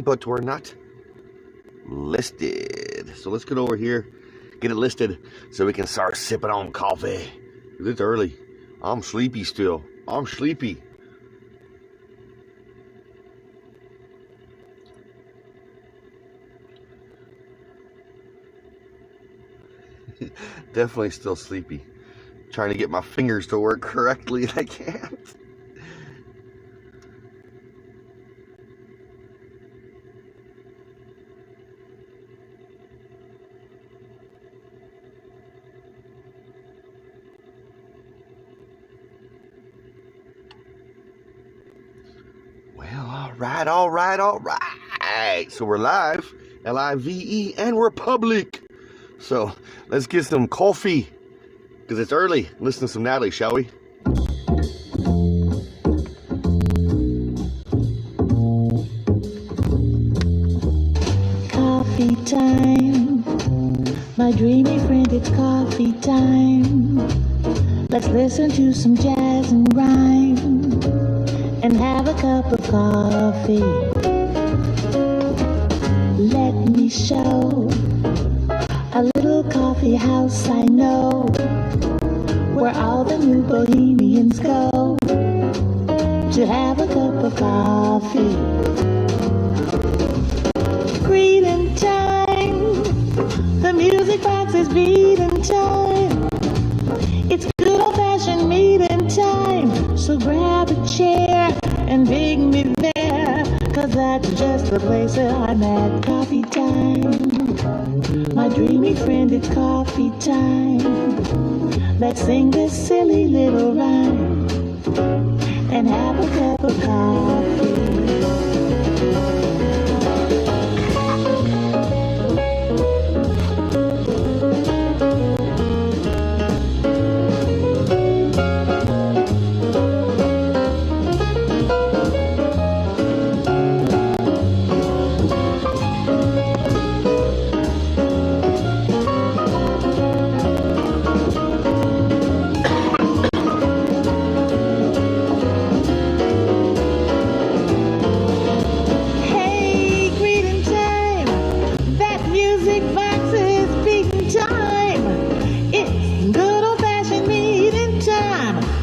but we're not listed. So let's get over here, get it listed, so we can start sipping on coffee. It's early. I'm sleepy still. I'm sleepy. Definitely still sleepy. Trying to get my fingers to work correctly, and I can't. Well, all right. So we're live, L-I-V-E, and we're public. So let's get some coffee, because it's early. Listen to some Natalie, shall we? Coffee time, my dreamy friend, it's coffee time. Let's listen to some jazz and rhyme and have a cup of coffee. Let me show a little coffee house I know, where all the new bohemians go to have a cup of coffee. Greeting time, the music box is beating time. It's good old-fashioned meeting time, so grab a chair and bring me there, 'cause that's just the place where I'm at. Coffee time, my dreamy friend, it's coffee time. Let's sing this silly little rhyme and have a cup of coffee.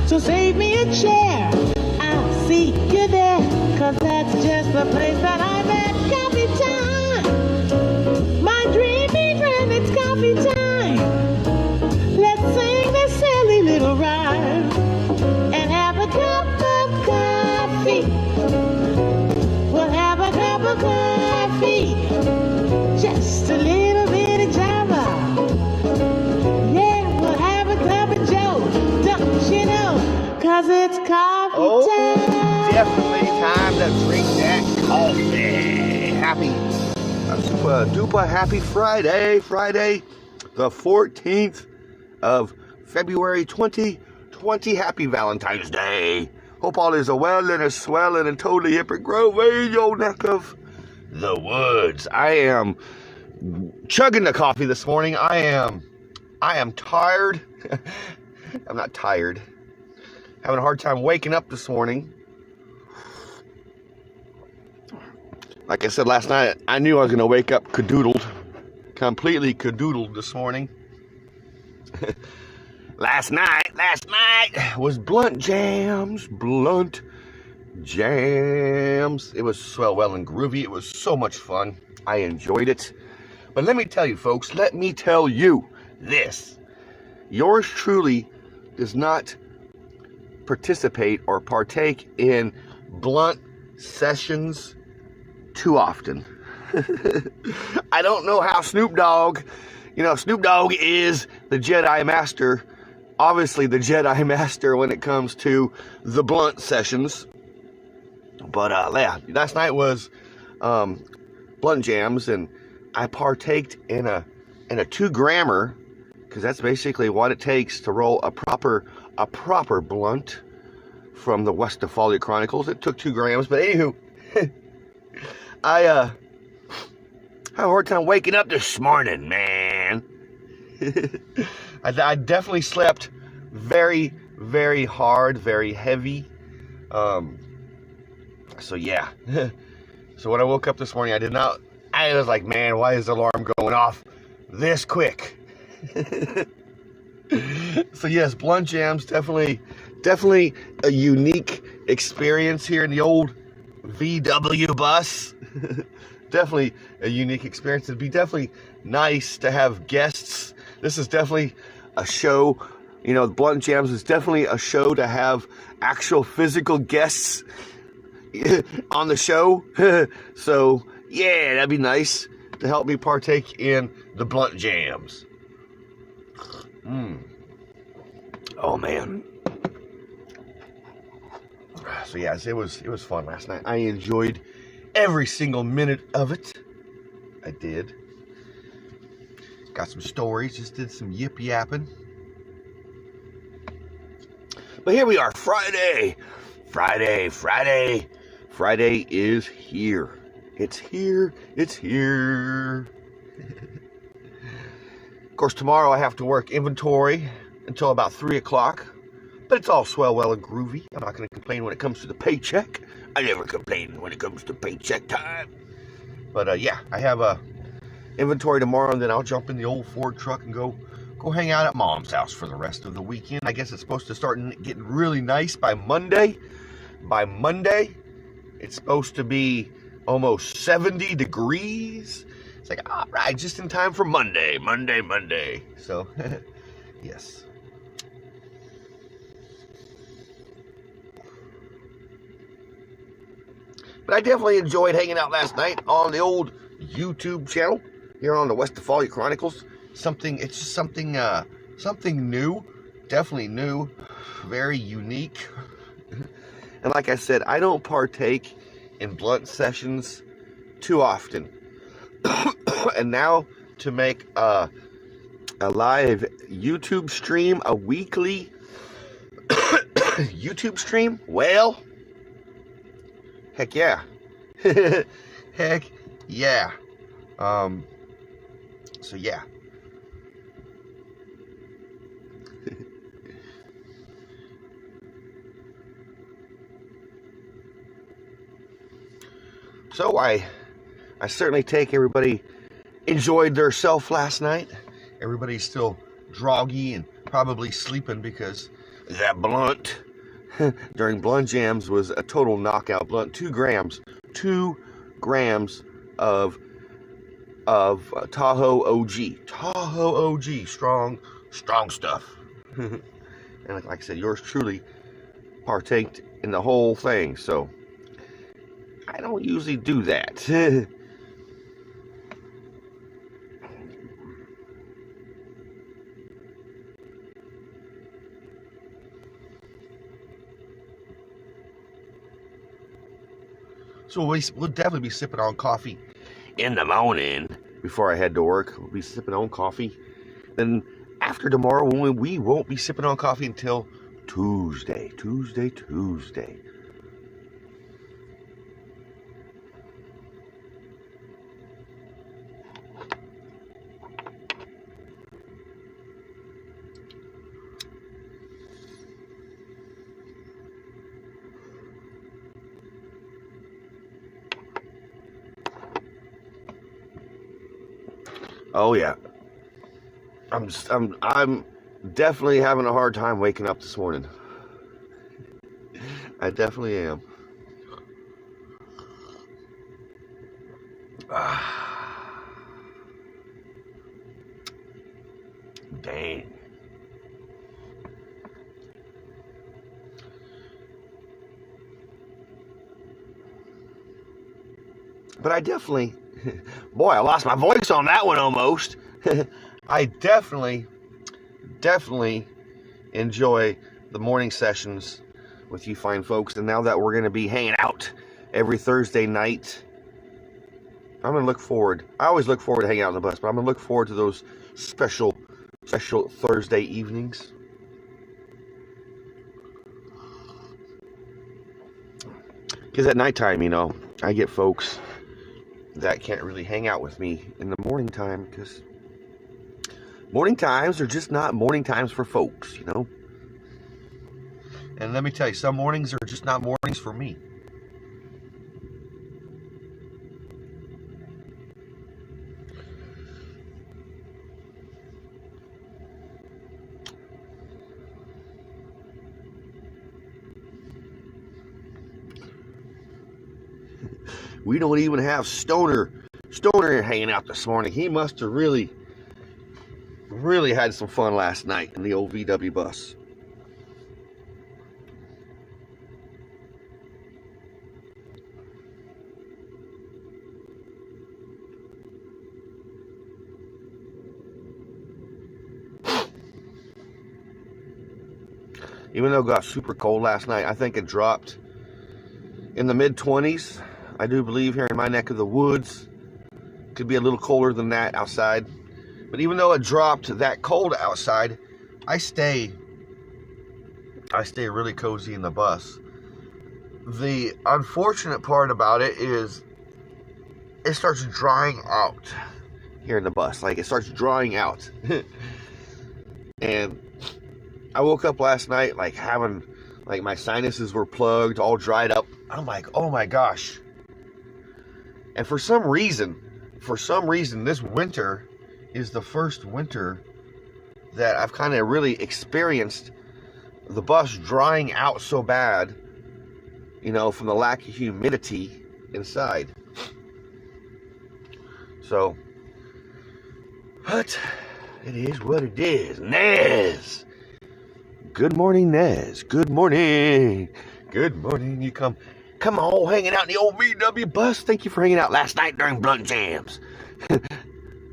So save me a chair, I'll see you there, 'cause that's just the place that I'm at. Coffee time, my dreamy friend, it's coffee time. Let's sing this silly little rhyme and have a cup of coffee. We'll have a cup of coffee, just a little bit of java. Yeah, we'll have a cup of joe, don't you know? 'Cause it's coffee time. Definitely time to drink that coffee. Happy, super duper happy Friday. Friday, the 14th of February 2020. Happy Valentine's Day. Hope all is well and is swelling and totally hip and growing your neck of the woods. I am chugging the coffee this morning. I am tired. I'm not tired. Having a hard time waking up this morning. Like I said last night, I knew I was going to wake up cadoodled. Completely cadoodled this morning. Last night was Blunt Jams. Blunt Jams. It was so well and groovy. It was so much fun. I enjoyed it. But let me tell you, folks, let me tell you this. Yours truly does not participate or partake in blunt sessions too often. I don't know how Snoop Dogg is the Jedi Master, obviously the Jedi Master when it comes to the blunt sessions. But yeah, last night was Blunt Jams, and I partaked in a 2-grammer, because that's basically what it takes to roll a proper blunt from the Westphalia Chronicles. It took 2 grams, but anywho, I had a hard time waking up this morning, man. I definitely slept very, very hard, very heavy. So yeah, So when I woke up this morning, I was like, man, why is the alarm going off this quick? So yes, Blunt Jams, definitely a unique experience here in the old VW bus. Definitely a unique experience. It'd be definitely nice to have guests. This is definitely a show. You know, Blunt Jams is definitely a show to have actual physical guests on the show. So yeah, that'd be nice to help me partake in the Blunt Jams. Oh man. So yes, it was fun last night. I enjoyed every single minute of it. I did. Got some stories, just did some yip yapping. But here we are, Friday. Friday is here. It's here. Of course, tomorrow I have to work inventory until about 3 o'clock. But it's all swell, well, and groovy. I'm not going to complain when it comes to the paycheck. I never complain when it comes to paycheck time. But yeah, I have inventory tomorrow, and then I'll jump in the old Ford truck and go hang out at Mom's house for the rest of the weekend. I guess it's supposed to start getting really nice by Monday. By Monday, it's supposed to be almost 70 degrees. It's like, all right, just in time for Monday. So, yes. But I definitely enjoyed hanging out last night on the old YouTube channel here on the Westphalia Chronicles. It's just something new, definitely new, very unique. And like I said, I don't partake in blunt sessions too often. And now to make a live YouTube stream, a weekly YouTube stream, well, heck yeah. Heck yeah. So yeah. So I certainly take everybody enjoyed their self last night. Everybody's still groggy and probably sleeping because that blunt during Blunt Jams was a total knockout blunt. 2 grams of Tahoe OG, strong stuff. And like I said, yours truly partaked in the whole thing, so I don't usually do that. So we'll definitely be sipping on coffee in the morning before I head to work. We'll be sipping on coffee. Then after tomorrow, we won't be sipping on coffee until Tuesday. Oh yeah, I'm definitely having a hard time waking up this morning. I definitely am. Dang. But I definitely, boy, I lost my voice on that one almost. I definitely enjoy the morning sessions with you fine folks. And now that we're going to be hanging out every Thursday night, I'm going to look forward. I always look forward to hanging out on the bus, but I'm going to look forward to those special Thursday evenings. Because at nighttime, you know, I get folks that can't really hang out with me in the morning time, because morning times are just not morning times for folks, you know. And let me tell you, some mornings are just not mornings for me. We don't even have Stoner hanging out this morning. He must have really had some fun last night in the old VW bus. Even though it got super cold last night, I think it dropped in the mid-20s. I do believe here in my neck of the woods. Could be a little colder than that outside. But even though it dropped that cold outside, I stay really cozy in the bus. The unfortunate part about it is it starts drying out here in the bus. Like, it starts drying out. And I woke up last night like my sinuses were plugged, all dried up. I'm like, oh my gosh. And for some reason, this winter is the first winter that I've kind of really experienced the bus drying out so bad, you know, from the lack of humidity inside. So, but it is what it is. Nez! Good morning, Nez. Good morning. Good morning. You come all hanging out in the old VW bus. Thank you for hanging out last night during Blunt Jams.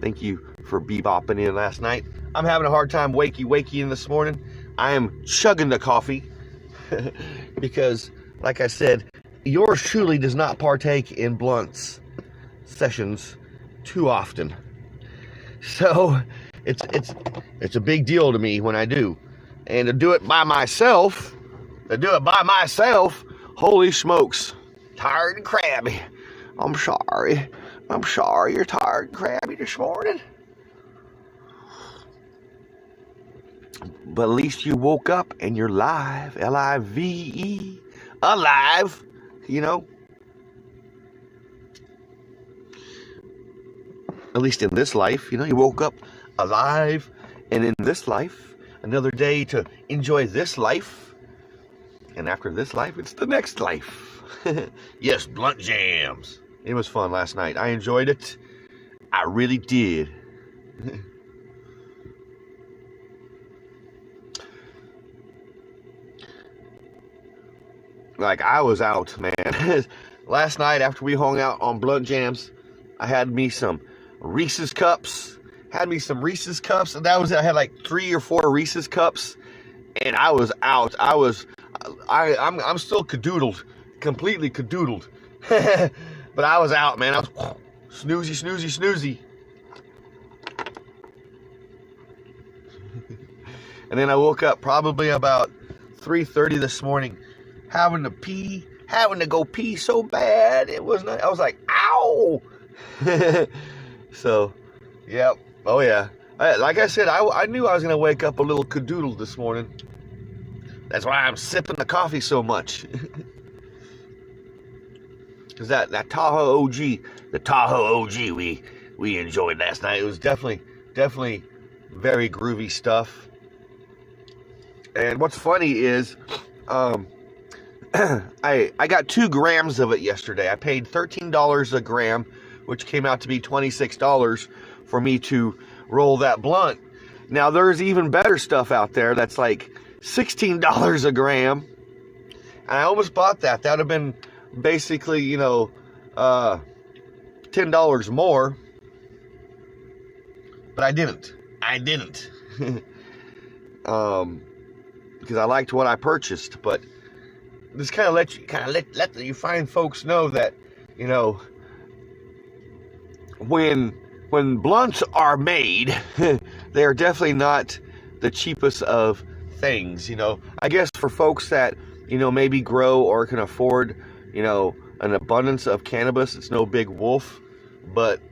Thank you for bebopping in last night. I'm having a hard time wakey in this morning. I am chugging the coffee because, like I said, yours truly does not partake in Blunt's sessions too often. So it's a big deal to me when I do. And to do it by myself, holy smokes, tired and crabby. I'm sorry you're tired and crabby this morning. But at least you woke up and you're live, L-I-V-E, alive, you know. At least in this life, you know, you woke up alive, and in this life, another day to enjoy this life. And after this life, it's the next life. Yes, Blunt Jams. It was fun last night. I enjoyed it. I really did. Like, I was out, man. Last night, after we hung out on Blunt Jams, I had me some Reese's Cups. And that was it. I had like 3 or 4 Reese's Cups, and I was out. I'm still cadoodled, completely cadoodled. But I was out, man. I was snoozy. And then I woke up probably about 3:30 this morning, having to go pee so bad. I was like, ow. So, yep. Oh yeah, like I said, I knew I was going to wake up a little cadoodle this morning. That's why I'm sipping the coffee so much. Because that Tahoe OG, the Tahoe OG we enjoyed last night. It was definitely very groovy stuff. And what's funny is, I got 2 grams of it yesterday. I paid $13 a gram, which came out to be $26 for me to roll that blunt. Now, there's even better stuff out there that's like $16 a gram. And I almost bought that. That would have been basically, you know, $10 more. But I didn't. Because I liked what I purchased. But this kind of let you find folks know that, you know, when blunts are made, they are definitely not the cheapest of things, you know. I guess for folks that, you know, maybe grow or can afford, you know, an abundance of cannabis, it's no big wolf. But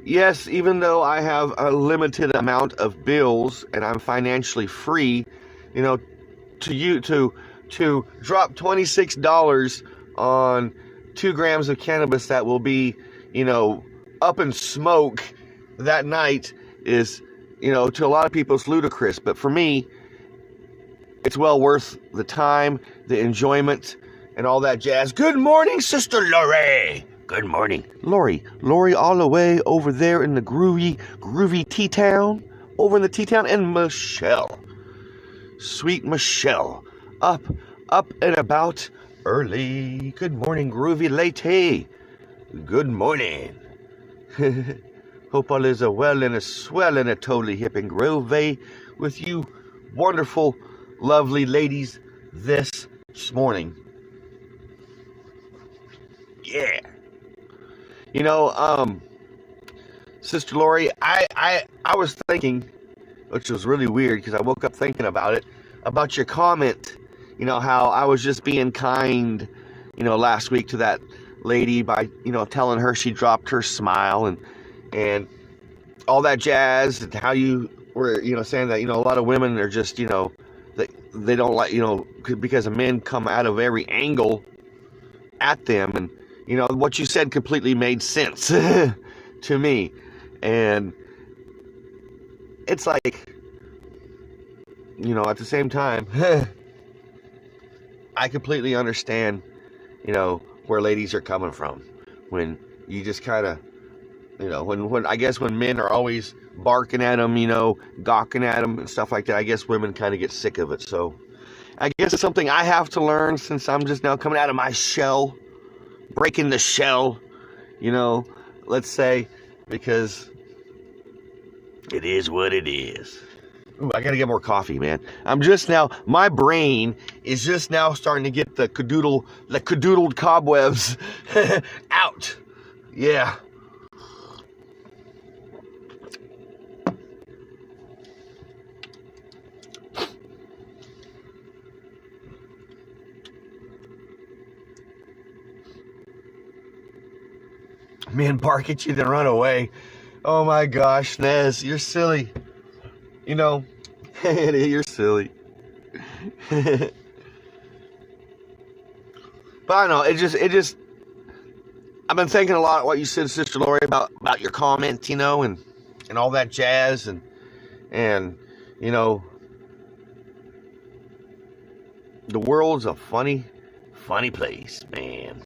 yes, even though I have a limited amount of bills and I'm financially free, you know, to drop $26 on 2 grams of cannabis that will be, you know, up in smoke that night is, you know, to a lot of people it's ludicrous. But for me, it's well worth the time, the enjoyment, and all that jazz. Good morning, Sister Lorraine. Good morning. Lori all the way over there in the groovy T-Town, over in the T-Town, and Michelle. Sweet Michelle, up and about early. Good morning, groovy lady. Good morning. Hope all is a well and a swell and a totally hip and groovy with you wonderful, lovely ladies this morning. Yeah. You know, Sister Lori, I was thinking, which was really weird because I woke up thinking about it, about your comment, you know, how I was just being kind, you know, last week to that lady by, you know, telling her she dropped her smile and all that jazz, and how you were, you know, saying that, you know, a lot of women are just, you know, they don't like, you know, because the men come out of every angle at them, and you know, what you said completely made sense to me. And it's like, you know, at the same time, I completely understand, you know, where ladies are coming from. When you just kind of, you know, when I guess when men are always barking at them, you know, gawking at them and stuff like that, I guess women kind of get sick of it. So I guess it's something I have to learn since I'm just now coming out of my shell. Breaking the shell, you know, let's say, because it is what it is. Ooh, I gotta get more coffee, man. I'm just now, my brain is just now starting to get the cadoodled cobwebs out. Yeah. Men bark at you, then run away. Oh my gosh, Nez, you're silly. You know, you're silly. But I know, it just, I've been thinking a lot of what you said, Sister Lori, about your comment, you know, and all that jazz, and you know, the world's a funny place, man.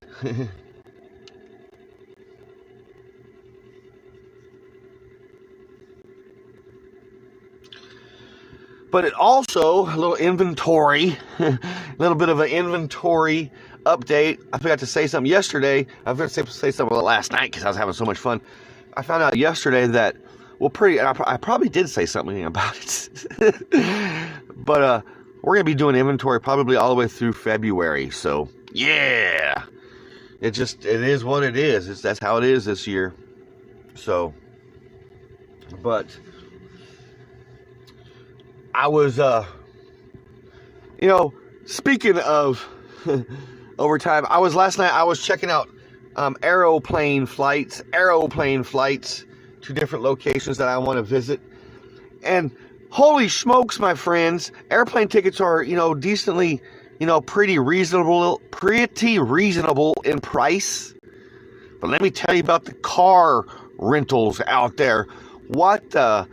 But it also, a little inventory, a little bit of an inventory update. I forgot to say something yesterday. I forgot to say something last night because I was having so much fun. I found out yesterday that, well, I probably did say something about it. But we're going to be doing inventory probably all the way through February. So, yeah. It is what it is. That's how it is this year. So, but I was, you know, speaking of overtime, last night I was checking out aeroplane flights to different locations that I want to visit. And holy smokes, my friends, airplane tickets are, you know, decently, you know, pretty reasonable in price. But let me tell you about the car rentals out there. What the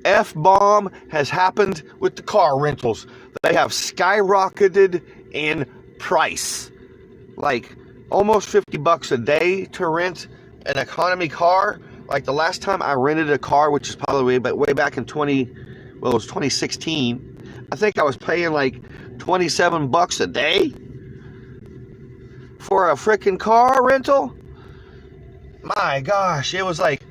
F-bomb has happened with the car rentals? They have skyrocketed in price. Like almost $50 a day to rent an economy car. Like the last time I rented a car, which is probably way back in 2016, I think I was paying like $27 a day for a freaking car rental. My gosh, it was like,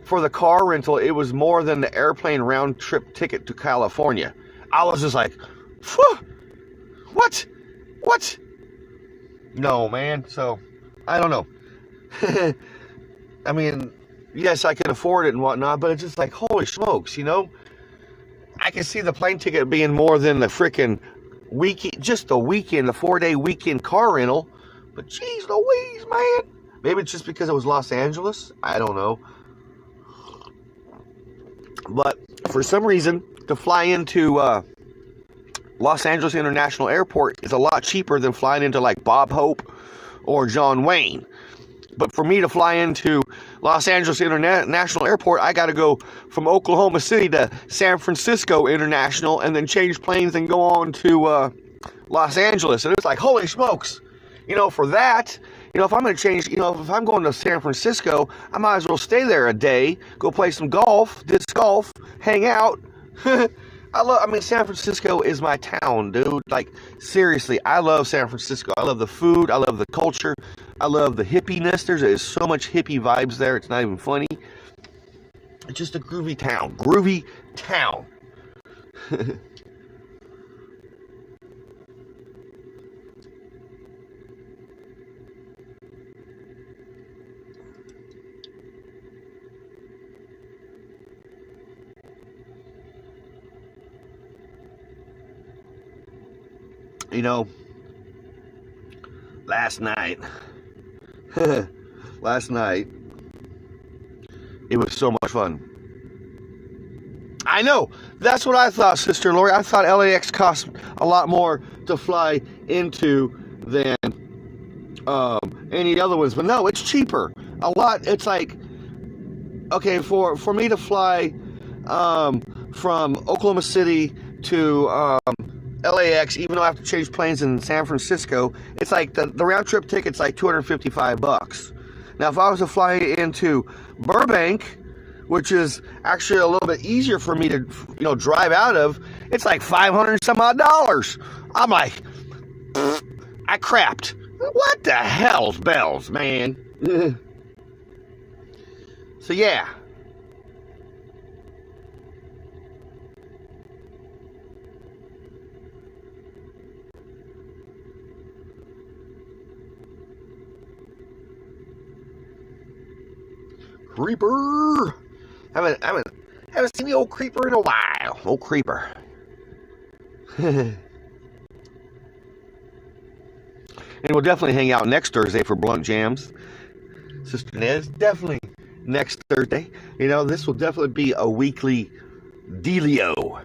for the car rental, it was more than the airplane round trip ticket to California. I was just like, phew, what? No, man. So, I don't know. I mean, yes, I can afford it and whatnot, but it's just like, holy smokes, you know? I can see the plane ticket being more than the freaking weekend, just the weekend, the 4-day weekend car rental. But geez Louise, man. Maybe it's just because it was Los Angeles. I don't know. But for some reason, to fly into Los Angeles International Airport is a lot cheaper than flying into like Bob Hope or John Wayne. But for me to fly into Los Angeles International Airport, I got to go from Oklahoma City to San Francisco International and then change planes and go on to Los Angeles. And it's like, holy smokes. You know, for that, You know, if I'm going to change, you know, if I'm going to San Francisco, I might as well stay there a day, go play some golf, disc golf, hang out. I mean, San Francisco is my town, dude. Like, seriously, I love San Francisco. I love the food. I love the culture. I love the hippiness. There's so much hippie vibes there. It's not even funny. It's just a groovy town. Groovy town. You know, last night, it was so much fun. I know, that's what I thought, Sister Lori. I thought LAX cost a lot more to fly into than any other ones, but no, it's cheaper. A lot. It's like, okay, for me to fly from Oklahoma City to LAX, even though I have to change planes in San Francisco, it's like the round trip ticket's like $255. Now, if I was to fly into Burbank, which is actually a little bit easier for me to, you know, drive out of, it's like $500 some odd. I'm like, I crapped. What the hell's bells, man? So yeah. Creeper! Haven't seen the old Creeper in a while. Old Creeper. And we'll definitely hang out next Thursday for Blunt Jams. Sister Nez, definitely next Thursday. You know, this will definitely be a weekly dealio.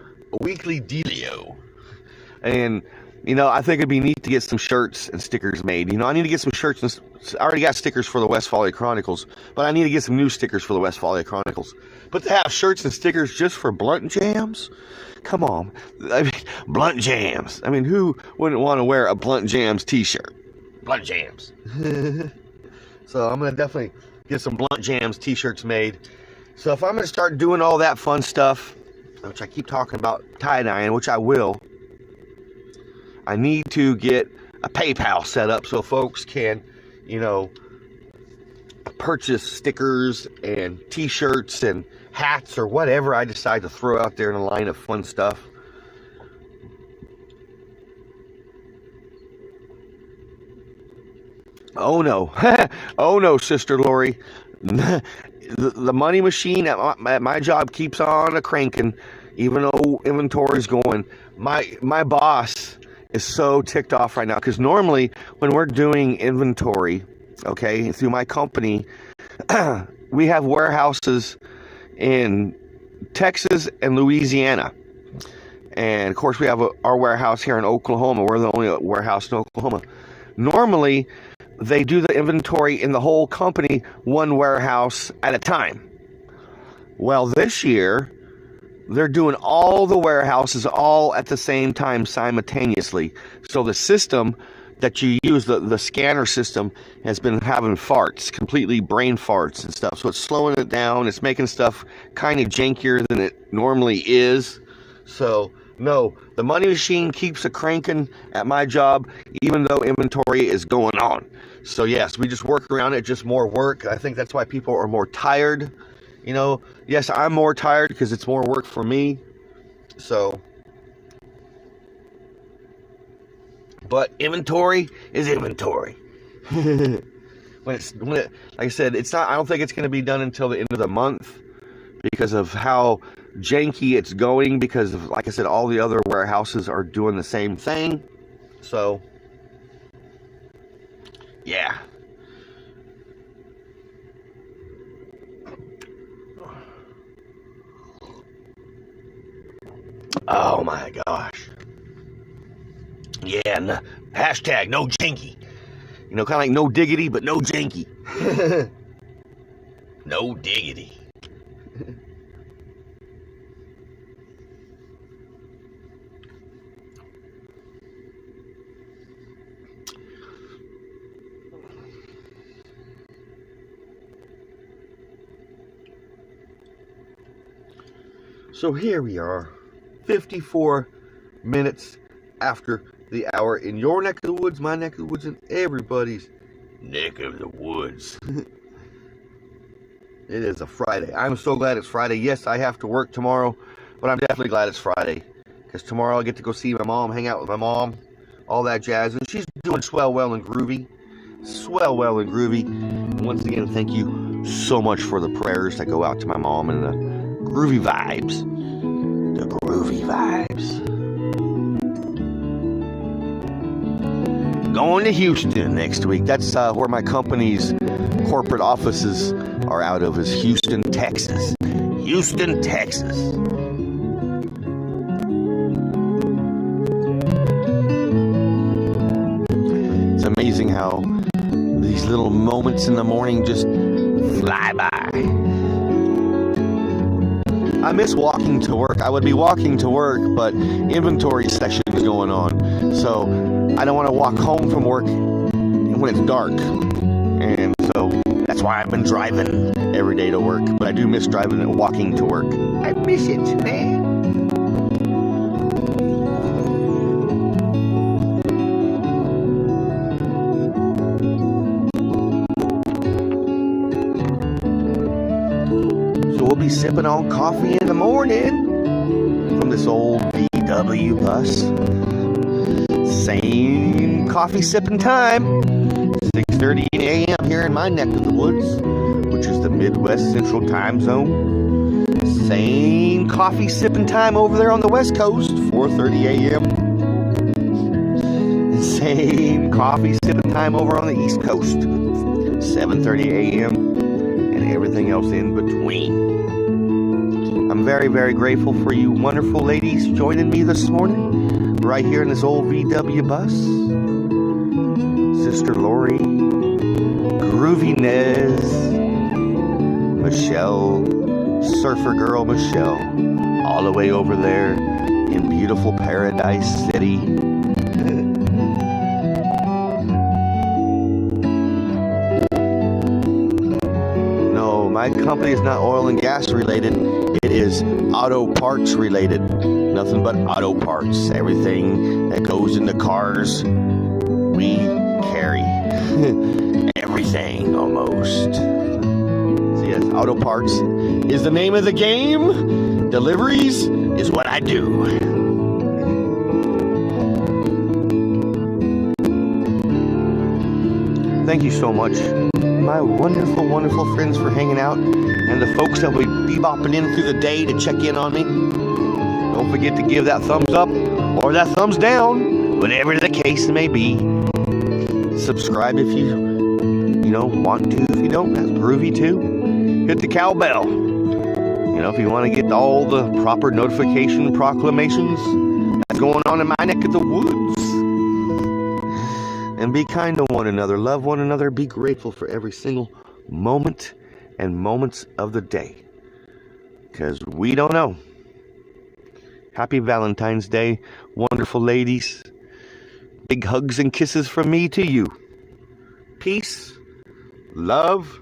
And, you know, I think it'd be neat to get some shirts and stickers made. You know, I need to get some shirts and I already got stickers for the Westphalia Chronicles, but I need to get some new stickers for the Westphalia Chronicles. But to have shirts and stickers just for Blunt Jams? Come on. I mean, Blunt Jams. I mean, who wouldn't want to wear a Blunt Jams t-shirt? Blunt Jams. So I'm going to definitely get some Blunt Jams t-shirts made. So if I'm going to start doing all that fun stuff, which I keep talking about tie-dyeing, which I will, I need to get a PayPal set up so folks can, you know, purchase stickers and t-shirts and hats or whatever I decide to throw out there in a line of fun stuff. Oh no. Oh no, Sister Lori. The money machine at my job keeps on a cranking, even though inventory's going. My boss is so ticked off right now, because normally when we're doing inventory, okay, through my company, we have warehouses in Texas and Louisiana. And of course we have our warehouse here in Oklahoma. We're the only warehouse in Oklahoma. Normally they do the inventory in the whole company, one warehouse at a time. Well, this year they're doing all the warehouses all at the same time simultaneously. So the system that you use, the scanner system, has been having farts, completely brain farts and stuff. So it's slowing it down. It's making stuff kind of jankier than it normally is. So no, the money machine keeps a cranking at my job, even though inventory is going on. So yes, we just work around it, just more work. I think that's why people are more tired. You know, yes, I'm more tired because it's more work for me. So, but inventory is inventory. Like I said, it's not. I don't think it's going to be done until the end of the month because of how janky it's going. Because of, like I said, all the other warehouses are doing the same thing. So, yeah. Oh my gosh. Yeah, hashtag no janky. You know, kind of like no diggity, but no janky. No diggity. So here we are, 54 minutes after the hour in your neck of the woods, my neck of the woods, and everybody's neck of the woods. It is a Friday. I'm so glad it's Friday. Yes, I have to work tomorrow, but I'm definitely glad it's Friday, because tomorrow I get to go see my mom, hang out with my mom, all that jazz, and she's doing swell, well, and groovy. Swell, well, and groovy. Once again, thank you so much for the prayers that go out to my mom and the groovy vibes. The groovy vibes. Going to Houston next week. That's where my company's corporate offices are out of, is Houston, Texas. Houston, Texas. It's amazing how these little moments in the morning just fly by. I miss walking to work. I would be walking to work, but inventory session is going on. So I don't want to walk home from work when it's dark. And so that's why I've been driving every day to work. But I do miss driving and walking to work. I miss it, man. We'll be sipping on coffee in the morning from this old VW bus. Same coffee sipping time, 6:30 a.m. here in my neck of the woods, which is the Midwest Central Time Zone. Same coffee sipping time over there on the West Coast, 4:30 a.m. Same coffee sipping time over on the East Coast, 7:30 a.m. and everything else in between. I'm very, very grateful for you wonderful ladies joining me this morning, right here in this old VW bus. Sister Lori, Groovy Nez, Michelle, Surfer Girl Michelle, all the way over there in beautiful Paradise City. No, my company is not oil and gas related. It is auto parts related. Nothing but auto parts. Everything that goes into cars, we carry. Everything almost. So yes, auto parts is the name of the game. Deliveries is what I do. Thank you so much, my wonderful, wonderful friends, for hanging out, and the folks that will be bebopping in through the day to check in on me. Don't forget to give that thumbs up or that thumbs down, whatever the case may be. Subscribe if you want to. If you don't, that's groovy too. Hit the cowbell. If you want to get all the proper notification proclamations that's going on in my neck of the woods. And be kind to one another, love one another, be grateful for every single moment and moments of the day. Because we don't know. Happy Valentine's Day, wonderful ladies. Big hugs and kisses from me to you. Peace, love,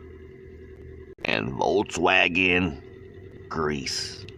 and Volkswagen grease.